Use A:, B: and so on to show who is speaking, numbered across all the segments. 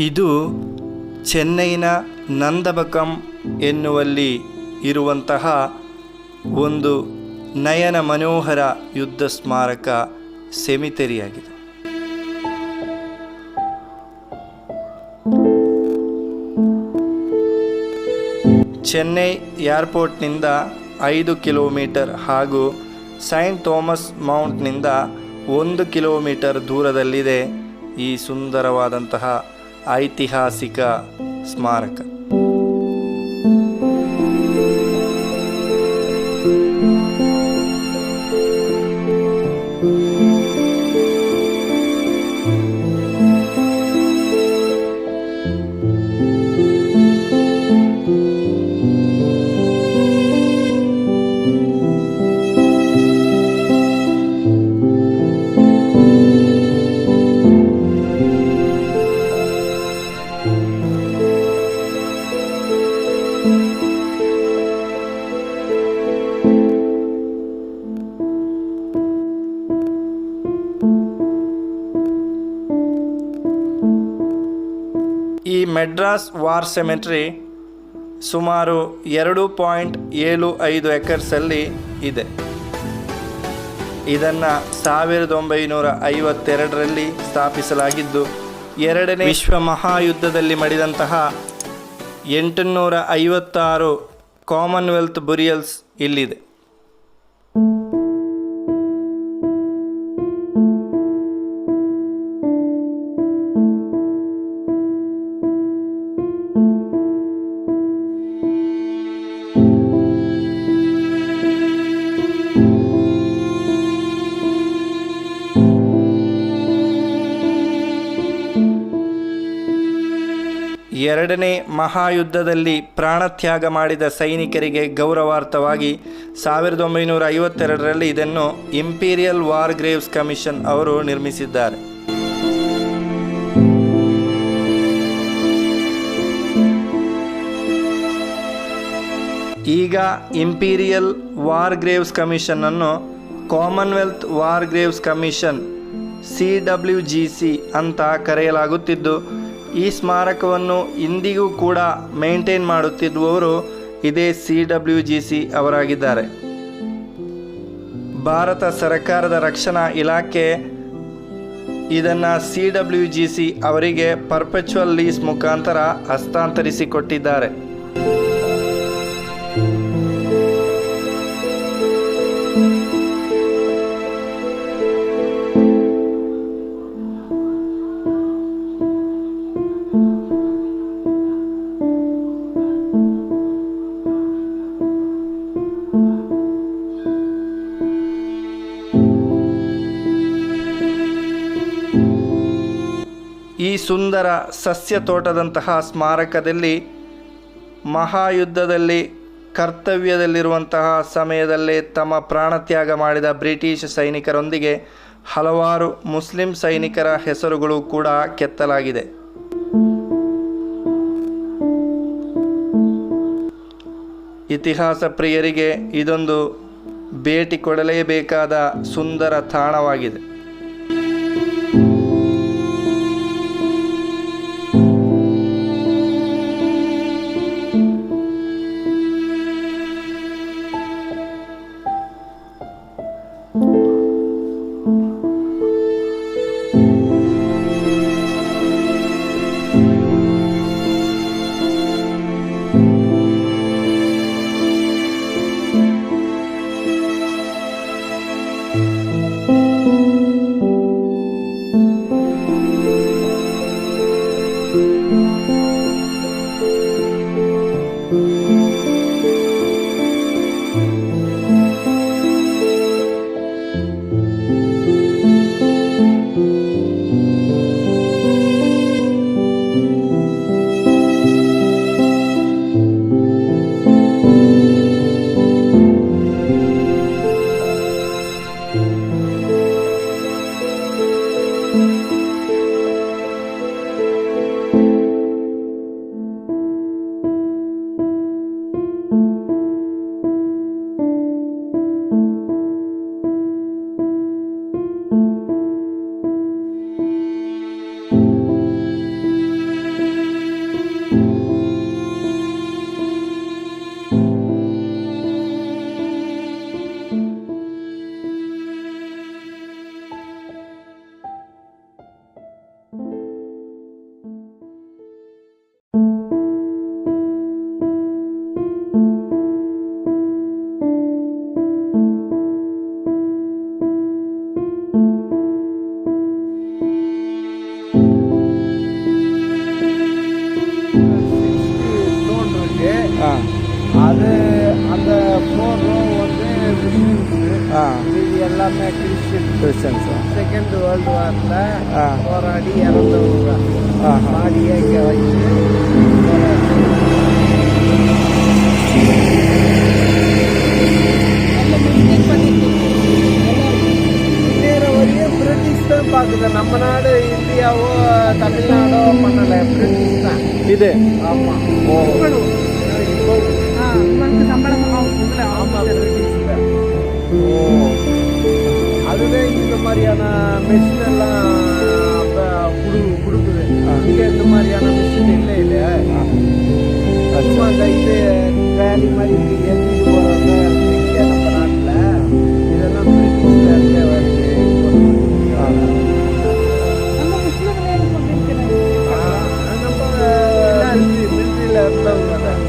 A: ಇದು ಚೆನ್ನೈನ ನಂದಬಕಂ ಎನ್ನುವಲ್ಲಿ ಇರುವಂತಹ ಒಂದು ನಯನ ಮನೋಹರ ಯುದ್ಧ ಸ್ಮಾರಕ ಸೆಮಿಟರಿಯಾಗಿದೆ. ಚೆನ್ನೈ ಏರ್ಪೋರ್ಟ್ನಿಂದ 5 ಕಿಲೋಮೀಟರ್ ಹಾಗೂ ಸೈಂಟ್ ಥಾಮಸ್ ಮೌಂಟ್ನಿಂದ 1 ಕಿಲೋಮೀಟರ್ ದೂರದಲ್ಲಿದೆ ಈ ಸುಂದರವಾದಂತಹ ಐತಿಹಾಸಿಕ ಸ್ಮಾರಕ. ಈ ಮೆಡ್ರಾಸ್ ವಾರ್ ಸೆಮೆಟ್ರಿ ಸುಮಾರು 2.75 ಎಕರ್ಸಲ್ಲಿ ಇದೆ. ಇದನ್ನು 1952ರಲ್ಲಿ ಸ್ಥಾಪಿಸಲಾಗಿದ್ದು, ಎರಡನೇ ವಿಶ್ವ ಮಹಾಯುದ್ಧದಲ್ಲಿ ಮಡಿದಂತಹ 856 ಕಾಮನ್ವೆಲ್ತ್ ಬುರಿಯಲ್ಸ್ ಇಲ್ಲಿದೆ. ಎರಡನೇ ಮಹಾಯುದ್ಧದಲ್ಲಿ ಪ್ರಾಣತ್ಯಾಗ ಮಾಡಿದ ಸೈನಿಕರಿಗೆ ಗೌರವಾರ್ಥವಾಗಿ 1952ರಲ್ಲಿ ಇದನ್ನು ಇಂಪೀರಿಯಲ್ ವಾರ್ ಗ್ರೇವ್ಸ್ ಕಮಿಷನ್ ಅವರು ನಿರ್ಮಿಸಿದ್ದಾರೆ. ಈಗ ಇಂಪೀರಿಯಲ್ ವಾರ್ ಗ್ರೇವ್ಸ್ ಕಮಿಷನ್ ಅನ್ನು Commonwealth war graves commission CWGC ಅಂತ ಕರೆಯಲಾಗುತ್ತಿದ್ದು, ಈ ಸ್ಮಾರಕವನ್ನು ಇಂದಿಗೂ ಕೂಡ ಮೇಂಟೈನ್ ಮಾಡುತ್ತಿರುವವರು ಇದೇ CWGC ಅವರಾಗಿದ್ದಾರೆ. ಭಾರತ ಸರ್ಕಾರದ ರಕ್ಷಣಾ ಇಲಾಖೆ ಇದನ್ನು CWGC ಅವರಿಗೆ ಪರ್ಪೆಚುವಲ್ ಲೀಸ್ ಮುಖಾಂತರ ಹಸ್ತಾಂತರಿಸಿಕೊಟ್ಟಿದ್ದಾರೆ. ಈ ಸುಂದರ ಸಸ್ಯ ತೋಟದಂತಹ ಸ್ಮಾರಕದಲ್ಲಿ ಮಹಾಯುದ್ಧದಲ್ಲಿ ಕರ್ತವ್ಯದಲ್ಲಿರುವಂತಹ ಸಮಯದಲ್ಲೇ ತಮ್ಮ ಪ್ರಾಣತ್ಯಾಗ ಮಾಡಿದ ಬ್ರಿಟಿಷ್ ಸೈನಿಕರೊಂದಿಗೆ ಹಲವಾರು ಮುಸ್ಲಿಂ ಸೈನಿಕರ ಹೆಸರುಗಳು ಕೂಡ ಕೆತ್ತಲಾಗಿದೆ. ಇತಿಹಾಸ ಪ್ರಿಯರಿಗೆ ಇದೊಂದು ಭೇಟಿ ಕೊಡಲೇಬೇಕಾದ ಸುಂದರ ತಾಣವಾಗಿದೆ.
B: இது எல்லாமே
A: கிறிஸ்டியன்ஸ்.
B: செகண்ட் வேர்ல்டு வாரில் போராடி இறந்தவங்க பாடியை இங்கே வச்சு முன்னேற வரையும் பிரிட்டிஷ் தான் பார்க்குது. நம்ம நாடு இந்தியாவோ தமிழ்நாடோ பண்ணலை, பிரிட்டிஷ் தான்
A: இது.
B: ஆமாம். ஆமாம், பிரிட்டிஷ் தான். அதுதான் இந்த மாதிரியான மிஷின் எல்லாம் கொடுக்குது. இங்கே இந்த மாதிரியான மிஷின் இல்லை. இது சும்மா அந்த இது வேலி மாதிரி ஏற்றிட்டு போகிறவங்க இங்கே நம்ம நாட்டில் இதெல்லாம் பிரிட்டிஷ்லேருந்தே வருது. நம்ம மிலிட்ரியில் இருந்தவங்க தான்.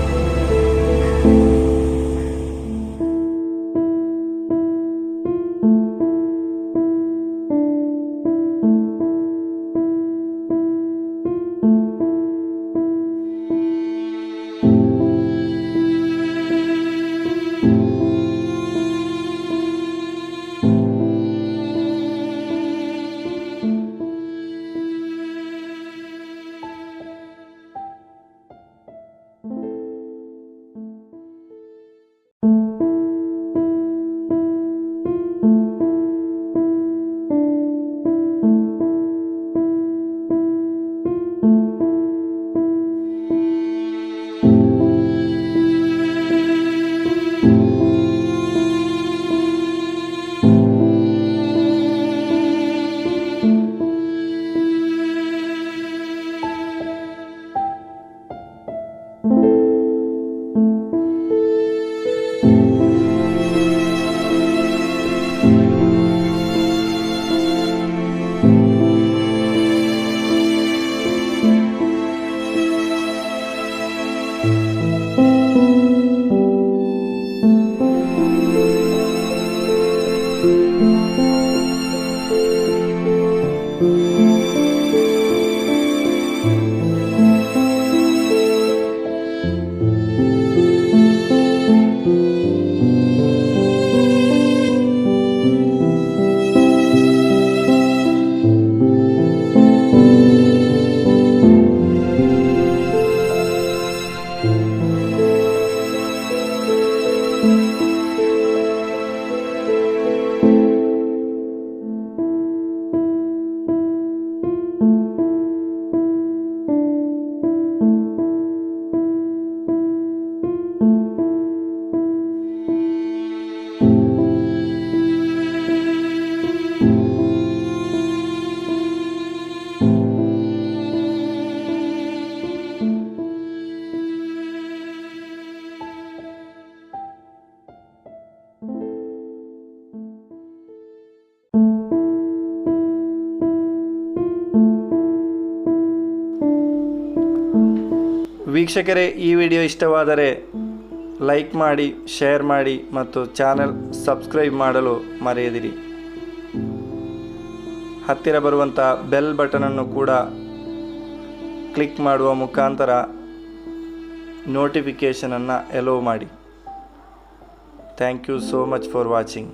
A: ವೀಕ್ಷಕರೇ, ಈ ವಿಡಿಯೋ ಇಷ್ಟವಾದರೆ ಲೈಕ್ ಮಾಡಿ, ಶೇರ್ ಮಾಡಿ ಮತ್ತು ಚಾನಲ್ ಸಬ್ಸ್ಕ್ರೈಬ್ ಮಾಡಲು ಮರೆಯದಿರಿ. ಹತ್ತಿರ ಬರುವಂಥ ಬೆಲ್ ಬಟನನ್ನು ಕೂಡ ಕ್ಲಿಕ್ ಮಾಡುವ ಮುಖಾಂತರ ನೋಟಿಫಿಕೇಷನನ್ನು ಎಲೋ ಮಾಡಿ. Thank you so much for watching.